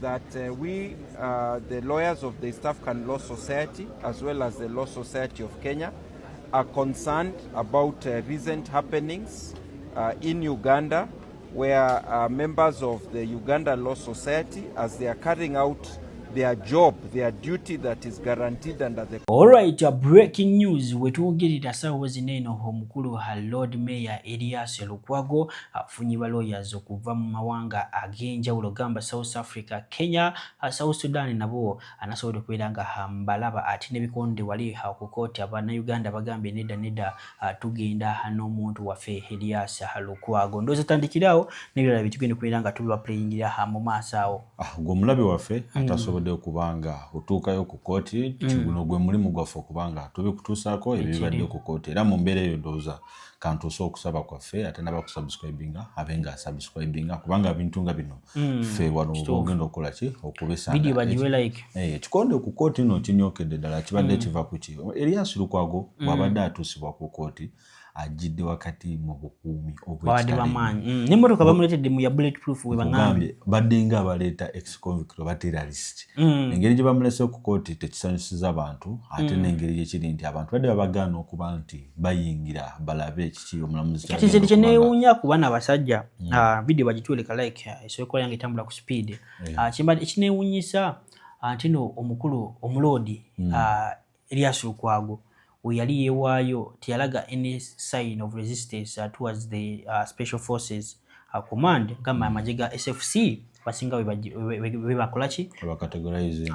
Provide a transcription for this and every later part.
that we, the lawyers of the East African Law Society, as well as the Law Society of Kenya, are concerned about recent happenings in Uganda, where members of the Uganda Law Society, as they are carrying out their job, their duty that is guaranteed under the... Alright, breaking news. Wetuogirira sawa zineno omukulu Lord Mayor Erias Lukwago afunyiwa lawyers okuva mu mawanga ag'enjawulo gamba South Africa, Kenya, South Sudan nabo anasobola okubeera nga mbalaba ate n'ebikonde wali ku kooti Uganda bagambye nedda tugenda n'omuntu waffe Erias Lukwago. Ndowooza tandikirawo n'ebirala bitugenda okubeera nga tubibaplayingira mu maaso awo. Gw'omulabe waffe atasobodde okubanga otuukayo ku kooti guno gwe mulimu gwaffe okubanga tubikutuusaako ebibadde ku kooti era mu mbeera eyo ndowooza kantuuse okusaba kwaffe ate n'abakusubscribinga abe nga subscribinga kubanga ebintu nga bino ffe wano ogenda okukola ki okubisanga ekikonde ku kooti no kinyokedde ddala kibadde kiva ku ki Erias Lukwago bw'abadde atuusibwa ku kooti ajidde wakati mu bukuumi obw'ekitaliimu n'emmotoka bamuleetedde mu ya bulletproof we bangambye badde nga abaleeta ex-convict oba terrorist. Engeri gye bamulese ku kooti tekisanyusiza abantu ate n'engeri gyekiri nti abantu badde babagaana okuba nti bayingira balabe ekiki omulamuzi kati kye neewuunya ku bana abasajja video bagitweleka like esobola yange etambula ku speed ekineewuunyisa nti no omukulu omuloodi Erias Lukwago we yali yeewaayo tiyalaga any sign of resistance towards the special forces command kama amagye ga SFC basinga we bakola ki categorizing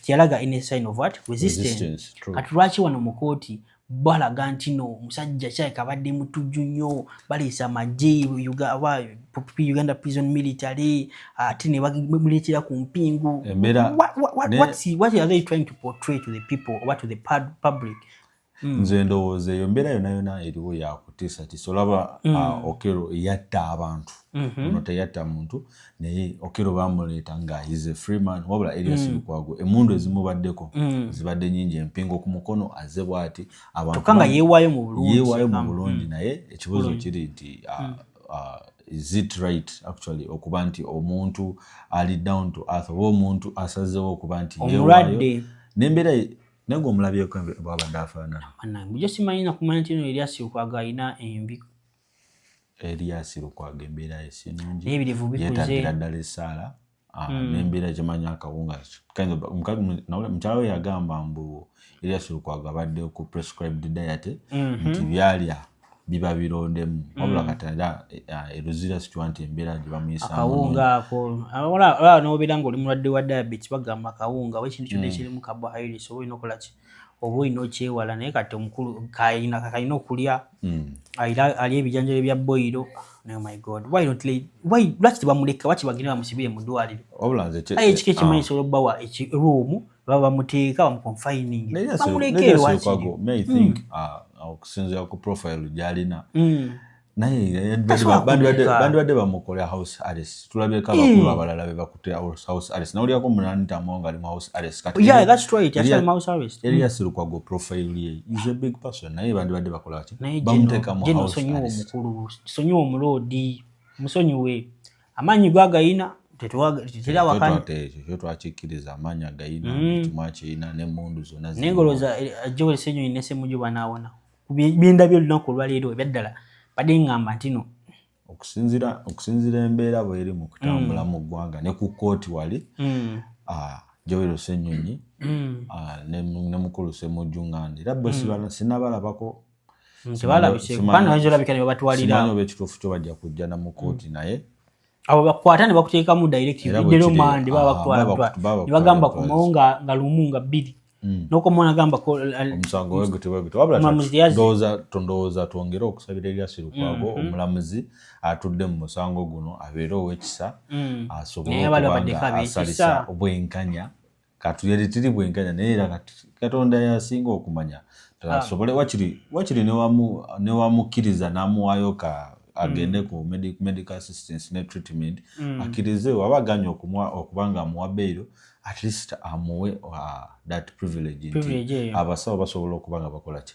tiyalaga any sign of what resistance kati lwaki wano mu kooti balaga nti no musajja kyayika badde mutujju nnyo baleesa amagye Uganda prison military ate ne bamuleetera ku mpingu. What are they trying to portray to the people or to the public? Nze ndowooza eyo mbeera yonna eriwo yakutiisa tisolaba Okello yatta abantu ono teyatta muntu naye Okello bamuleeta nga he's a free man wabula Erias Lukwago emundu ezimubaddeko zibadde nyingi empingo ku mukono aze bw'ati abantu tokanga yeewaayo mu bulungi naye ekibuuzo kiri nti is it right actually okuba nti omuntu ali down to earth oba omuntu asazeewo okuba nti yeewaayo n'embeera nange omulabyeko bw'abadde afaanana bujjo simanyi nakumanya nti no Erias Lukwago alina embi. Erias Lukwago embeera ye si nnungi yeetagira ddala essaala n'embeera gyemanya akawunga mukyala we yagamba mbu Erias Lukwago abadde ku prescribed diet nti byalya biba birondemu wabula katanda eruzira situwa nti embeera gye bamuyisaamu akawunga ako olaba n'obeera ng'oli mulwadde wa diabetes bagamba akawunga oba ekintu kyonna ekirimu carbohydrates oba olina okukola ki oba olina okyewala naye kati omukulu kalina okulya alya ebijanjalo bya boiro. Oh my God, lwaki tebamuleka waki bagenda bamusibire mu ddwaliro ekika ekimanyi sobola obbawa room baba bamuteeka bamuconfining bamuleke lwaki okusinziira ku profile gy'alina naye bandibadde bamukolera house arrest tulabyeko abakulu abalala be bakutte house arrest nawulyako munanitamu nga ali mu house arrest Erias Lukwago profile ye is a big person naye bandibadde bakola ki bamuteeka mu house arrest. Omukulu sonyiwa omuloodi musonyiwe amaanyi gwagayina ekyo twakikkiriza amaanyi agayina kimu akiyina n'emmundu zonna nengoloza Joel Ssenyonyi ne Ssemujju banaawona byendabyo olunaku olwaleero ebyaddala badde ngamba nti no okusinziira embeera bweri mu kutambula mu ggwanga ne ku kooti wali Joel Ssenyonyi ne mukulu Ssemujju Ngandi era bo sinabalabako simanyi oba ekituufu kyo bajja kujja na mu kooti naye abo bakwata ne bakuteekamu directive bidero mande babakwata ne bagamba kumawo nga lumu nga bbiri n'okomona gamba ko omusango wegutebwegute wabula tondowooza twongere okusabira Erias Lukwago omulamuzi atudde mu musango guno abeere ow'ekisa asobole okubanga asalisa obwenkanya katuyeri tiri bwenkanya naye era Katonda yasinga okumanya asobole wakiri newamukkiriza n'amuwaayo agende ku medical assistance ne treatment akirize wabaganya okubanga amuwa bail at least amuwe that privilege abasawo basobola okubanga bakola ki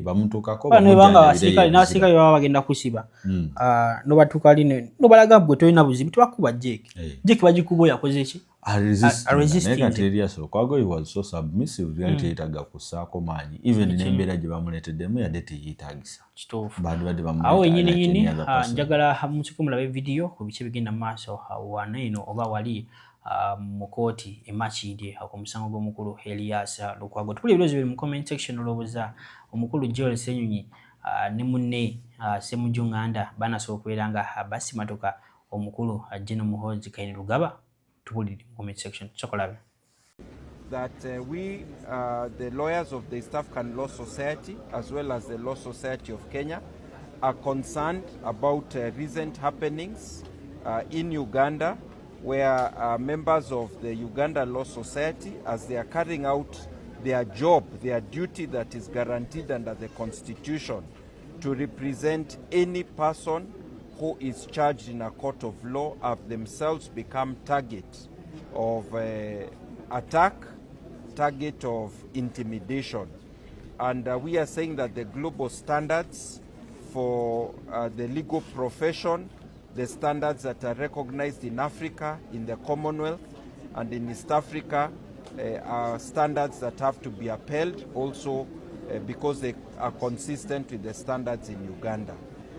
bamutuukako bano banga abasirikale n'abasirikale baba bagenda kusiba no batuuka line no balaga gwe tolina buzibu tebakuba jeke bagikuba yakoze ki Kwago he was so submissive really yetaga kusaako maanyi even n'embeera gye bamuleeteddemu yadde teyetagisa awo nyini njagala musiko mulabe video ku bice bigenda maaso wano oba wali mu kooti emakindi ku musango gw'omukulu Elias Lukwago. Tupulira ebirozo biri mu comment section olowooza omukulu Joel Ssenyonyi ne munne Ssemujju Nganda banasobola okubeera nga basimatuka omukulu General Muhoozi Kainerugaba. Tupulira mu comment section chokolabe that we, the lawyers of the East African Law Society, as well as the Law Society of Kenya, are concerned about recent happenings in Uganda, where members of the Uganda Law Society, as they are carrying out their job, their duty that is guaranteed under the Constitution, to represent any person who is charged in a court of law, have themselves become target of attack, target of intimidation. And we are saying that the global standards for the legal profession, the standards that are recognized in Africa, in the Commonwealth, and in East Africa, are standards that have to be upheld also because they are consistent with the standards in Uganda.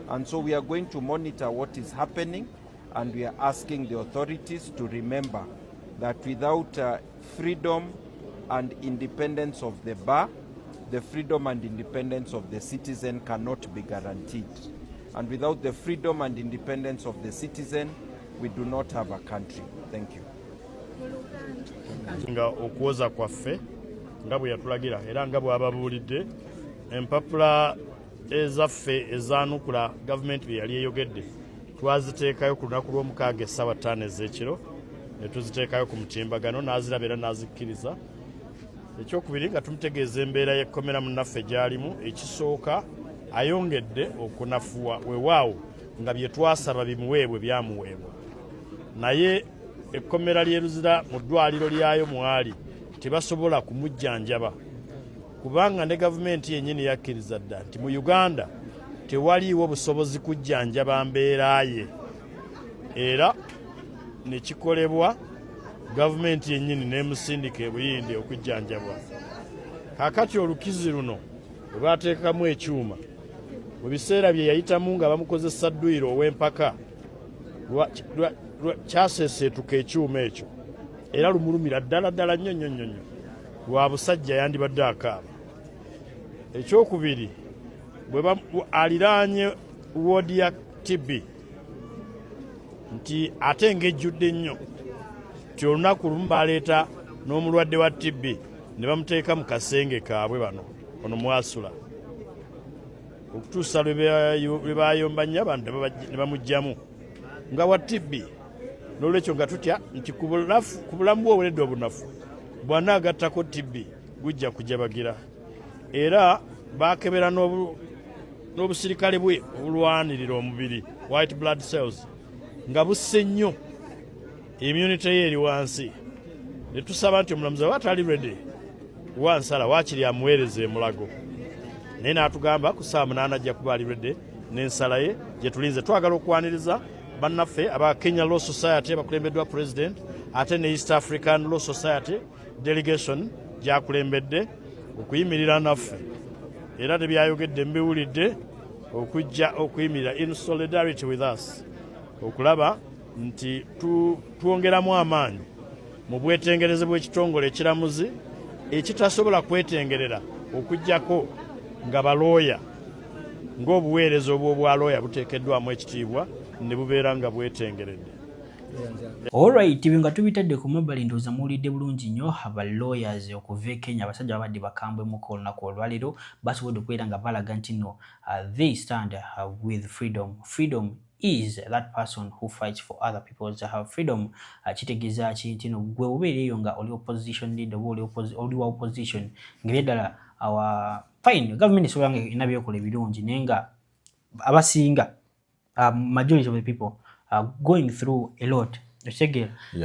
And so we are going to monitor what is happening, and we are asking the authorities to remember that without freedom and independence of the bar, the freedom and independence of the citizen cannot be guaranteed. And without the freedom and independence of the citizen, we do not have a country. Thank you. Nga okuwoza kwaffe nga bwe yatulagira era nga bw'ababuulidde empapula ezaffe ezaanukula gavumenti bye yali eyogedde twaziteekayo ku lunaku lw'omukaaga essaawa 5 ez'ekiro ne tuziteekayo ku mutimbagano n'aziraba era n'azikkiriza. Ekyokubiri nga tumutegeeza embeera y'ekkomera munnaffe gy'alimu. Ekisooka ayongedde okunafuwa weewaawo nga bye twasaba bimuweebwe byamuweebwa, naye ekkomera ly'e Luzira mu ddwaliro lyayo mwali tebasobola kumujjanjaba kubanga ne gavumenti yennyini yakkiriza dda nti mu Uganda tewaliiwo busobozi kujjanjaba mbeera ye, era ne kikolebwa gavumenti yennyini n'emusindika e Buyindi okujjanjabwa. Kaakati olukizi luno lwe baateekamu ekyuma mu biseera bye yayitamu nga bamukozesa dduyiro ow'empaka kyaseeseetuka ekyuma ekyo era lumulumira ddala nnyo lwa busajja yandibadde akaaba. Ekyokubiri bwe aliraanye woodi ya TB nti ate ng'ejjudde nnyo nti olunaku lumu baleeta n'omulwadde wa TB ne bamuteeka mu kasenge kaabwe ono mwasula okutuusa lwe bayomba nnyo abantu ne bamugjamu nga wa TB. N'olwekyo nga tutya nti ku bulamu bwe obweredde obunafu bw'anaagattako TB gujja kujabagira, era baakebera n'obusirikale bwe obulwanirira omubiri white blood cells nga busse nnyo, immunity ye eri wansi. Ne tusaba nti omulamuzi aba atali ready wansala waakiri amuweereze emulago, naye n'atugamba ku ssaawa 8 ajja kuba ali ready n'ensala ye gye tulinze. Twagala okwaniriza bannaffe aba Kenya Law Society bakulembeddwa President ate ne East African Law Society delegation gyakulembedde okuyimirira naffe, era tebyayogedde mbiwulidde okujja okuyimirira in solidarity with us okulaba nti twongeramu amaanyi mu bwetengereze bw'ekitongole ekiramuzi ekitasobola kwetengerera okujjako nga balooya ng'obuweereza obwa looya buteekeddwamu ekitiibwa ne bubeera nga bwetengeredde. Alright, nga tubitadde ku mobile ndowooza muwulidde bulungi nnyo aba lawyers okuva e Kenya, abasajja babadde bakambwemu ku olunaku olwaleero basobodde okubeera nga balaga nti no they stand with freedom. Freedom is that person who fights for other people to have freedom. Kitegeeza ki nti no gwe obeereyo nga oli opposition leader oli wa opposition ngeri ddala fine government esobola nga ina byokola ebirungi naye nga abasinga majority of the people are going through a lot.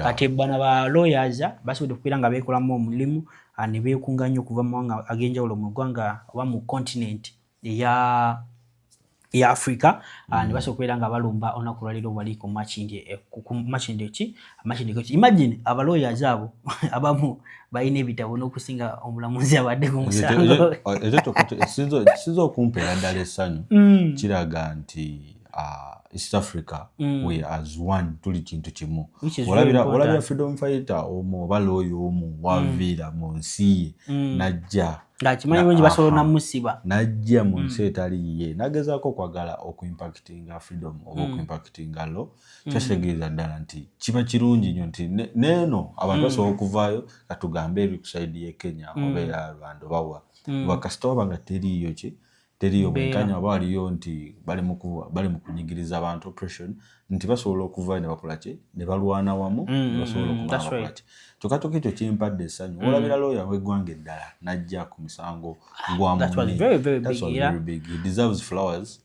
Kati bana ba lawyers basobodde okubeera nga beekolamu omulimu ne beekunganya okuva mu mawanga ag'enjawulo mu ggwanga oba mu continent ya Africa ne basobola okubeera nga balumba olunaku lwaleero bwali ku makindye ki. Imagine aba lawyers abo abamu balina ebitabo n'okusinga omulamuzi abadde ku musango. Sizo okumpeera ddala essanyu kiraga nti East Africa we as one tuli kintu kimu. Olabira freedom fighter omu baloyo omu wavira mu nsi najja ngakimanyi bungi basobola namusiba najja mu nsi etali ye nagezaako okwagala okuimpactinga freedom oba okuimpactinga law kyategeeza ddala nti kiba kirungi nnyo nti neeno abantu basobola okuvaayo katugambe eri ku saidi ye Kenya oba eya Rwanda obawa bakasita oba nga teriyo bwenkanya oba waliyo nti bali mu kunyigiriza abantu oppression nti basobola okuvaayo ne bakola ki ne balwana wamu ne basobola okubakola ki kyokka ekyo kimpadde essanyu olabira lawyer w'eggwanga eddala najja ku misango gwa That was very big. He deserves flowers.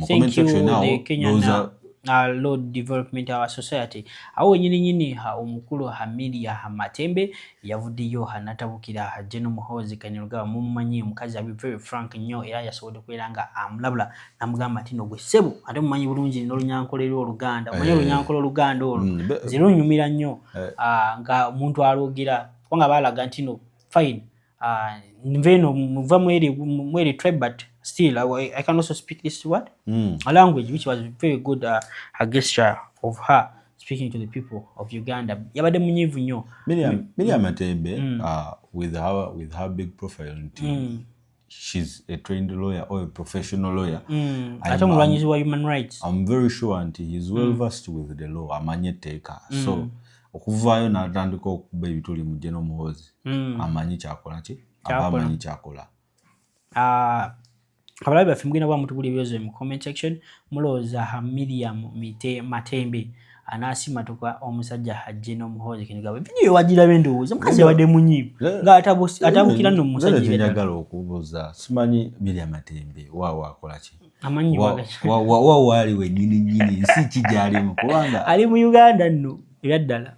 Thank you the Kenyan Law Development Our Society awo nyini omukulu Hamilia Matembe yavuddeyo hanatabukira General Muhoozi Kainerugaba mumumanyi omukazi abi very frank nnyo era yasobodde okubeera nga amulabula namugamba ati no gwe ssebo ate mumanyi bulungi n'olunyankolero Oluganda omanyi olunyankolo Oluganda olwo zirunyumira nnyo nga omuntu alogera kubanga baalaga nti no fine nveno muva mweri tribe but still I can also speak this word a language which was very good a gesture of her speaking to the people of Uganda yabadde munyivu nnyo Miriam Matembe with her big profile she's a trained lawyer or a professional lawyer ate mulwanyizi wa human rights I'm very sure and he's well versed with the law amanye teeka so okuvaayo n'atandika okuba ebituli mu General Muhoozi amanyi kyakola ki abamanyi kyakola abalabi baffe mugenda bwa mutugula ebibazo mu comment section mulowooza Miriam Matembe anaasimattuka omusajja General Muhoozi Kainerugaba vidiyo wagiraba endowooza mukazi yabadde munyiivu nga atabukira nno musajja njagala okubuuza simanyi Miriam Matembe waakola ki amanyi waali wennyini nsi kigyalimu kubanga ali mu Uganda nno era ddala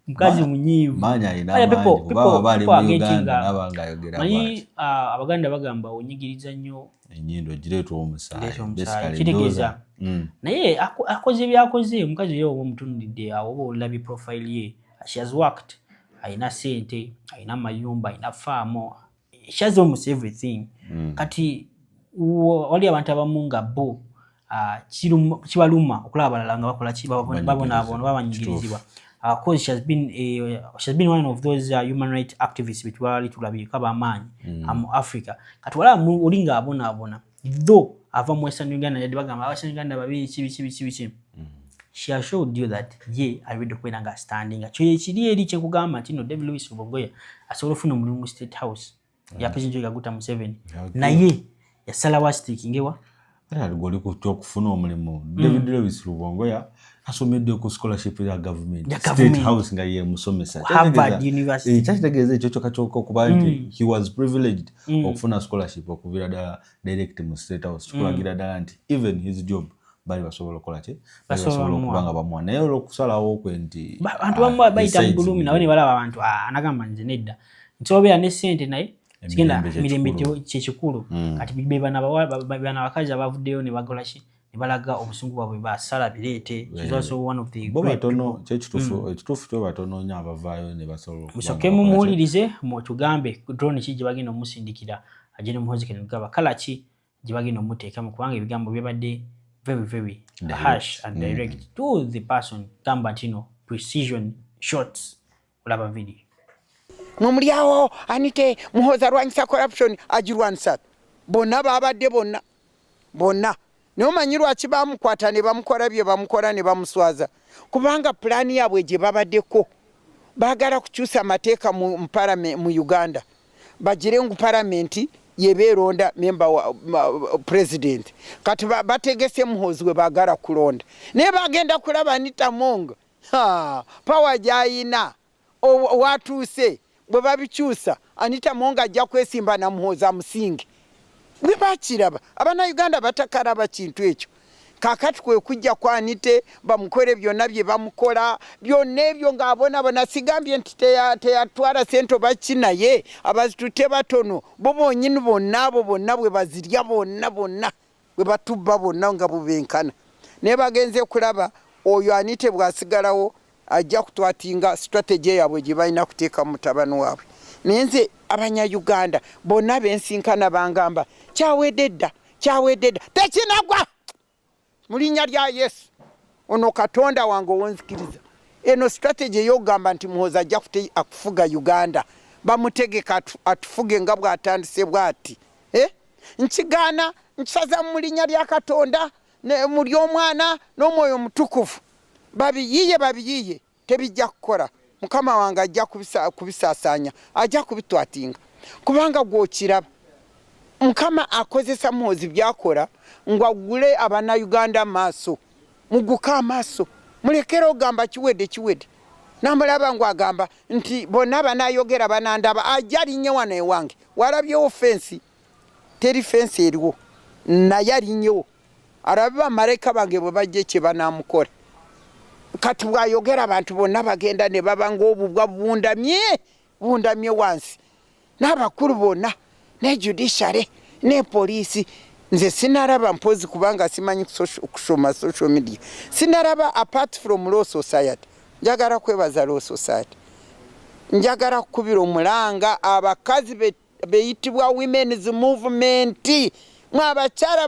mukazi munyiivu maanya alina kuba bali mu Uganda n'abanga ayogera manyi Abaganda bagamba onyigiriza nnyo ennyindo gireetwa omusaayi kitegeeza naye akoze byakoze omukazi oyo oba omutunulidde awo oba olabye profile ye she has worked alina ssente alina mayumba alina faamo she has almost everything kati wali abantu abamu nga bo kibaluma okulaba abalala nga bakola ki babonaabona babanyigirizibwa because she has been one of those human rights activists bitwali tulabika bamaanyi mu Africa kati wala oli nga abona though ava mu Western Uganda yadde bagamba Western Uganda babiri kibi she has showed you that ye already okubeera nga standing kyo kiri eri kyekugamba nti no David Lewis Lubongoya asobola ofuna omulimu mu State House ya President Kaguta Museveni naye yasalawo asitikingewa goli okufuna omulimu David Lewis Lubongoya asomedde ku scholarship ya government State House nga ye musomesa Harvard University kyategeeza ekyo kyokka okuba nti he was privileged okufuna scholarship okuvira ddala direct mu State House kikulagira ddala nti even his job bali basobola okukola ki basobola okuba nga bamuwa naye olwokusalawo kwe nti abantu bamu bayita mu bulumi nawe ne balaba abantu anagamba nze nedda nti obeera ne ssente naye kigenda mirembe kyekikulu kati bana bakazi abavuddeyo ne bakola ki ne balaga obusungu bwabwe basala bireete kizaso one of the batono ekituufu kyo batono nnyo abavaayo ne basobola musooke mumuwulirize mutugambe drone ki gye bagenda omusindikira General Muhoozi Kainerugaba kala ki gye bagenda omuteekamu kubanga ebigambo byabadde very harsh and direct to the person gamba ntino precision shots olaba video nomulyawo anite Muhoozi alwanyisa corruption agirwanisa bonna babadde bonna nomanyi lwaki bamukwata ne bamukola bye bamukola ne bamuswaza kubanga plani yabwe gye babaddeko baagala kukyusa amateeka mu Uganda bagire ngu paramenti yebeeronda memba wa president kati bategese Muhoozi we baagala kulonda naye bagenda kulaba Anita Among power gyayina watuuse bwe babikyusa Anita Among ajja kwesimba na Muhoozi amusinge bwe bakiraba Abannayuganda batakaraba kintu ekyo kakati kwe kujja kwa Anite bamukore byonna bye bamukola byonna ebyo ng'abonabona sigambye nti teyatwala sente bakinaye abazitute batono bo bonyini bonna abo bonna bwe bazirya bonna bwe batubba bonna nga bubenkana ne bagenze kulaba oyo Anite bwasigalawo ajja kutwatinga strategy yabwe gye balina kuteeka mutabani waabwe nenze Abanyayuganda bonna bensinkana bangamba kyawedde dda tekinagwa mulinya lya Yesu ono Katonda wange wonzikiriza eno strategy ey'okugamba nti Muhoozi ajja akufuga Uganda bamutegeka atufuge nga bw'atandise bw'ati nkigaana nkisaza mu linnya lya Katonda mu ly'Omwana n'Omwoyo Mutukuvu babiyiye tebijja kukola Mukama wange ajja kubisaasaanya ajja kubitwatinga kubanga gw'okiraba Mukama akozesa Muhoozi byakola ngwagule Abannayuganda maaso muguka amaaso mulekera ogamba kiwedde namulaba ngwagamba nti bonna banayogera banandaba ajja linye wano ewange walabyewo fensi teri fensi eriwo naye alinyewo arabe bamalayika bange bwe bajje kye banamukola kati bwayogera abantu bonna bagenda ne baba ng'obubwa bundamye wansi n'abakulu bonna ne judiciary ne poliisi nze sinaraba mpozi kubanga simanyi kusoma social media sinaraba apart from law society njagala kwebaza law society njagala kukubira omulanga abakazi beyitibwa women's movement mwabakyala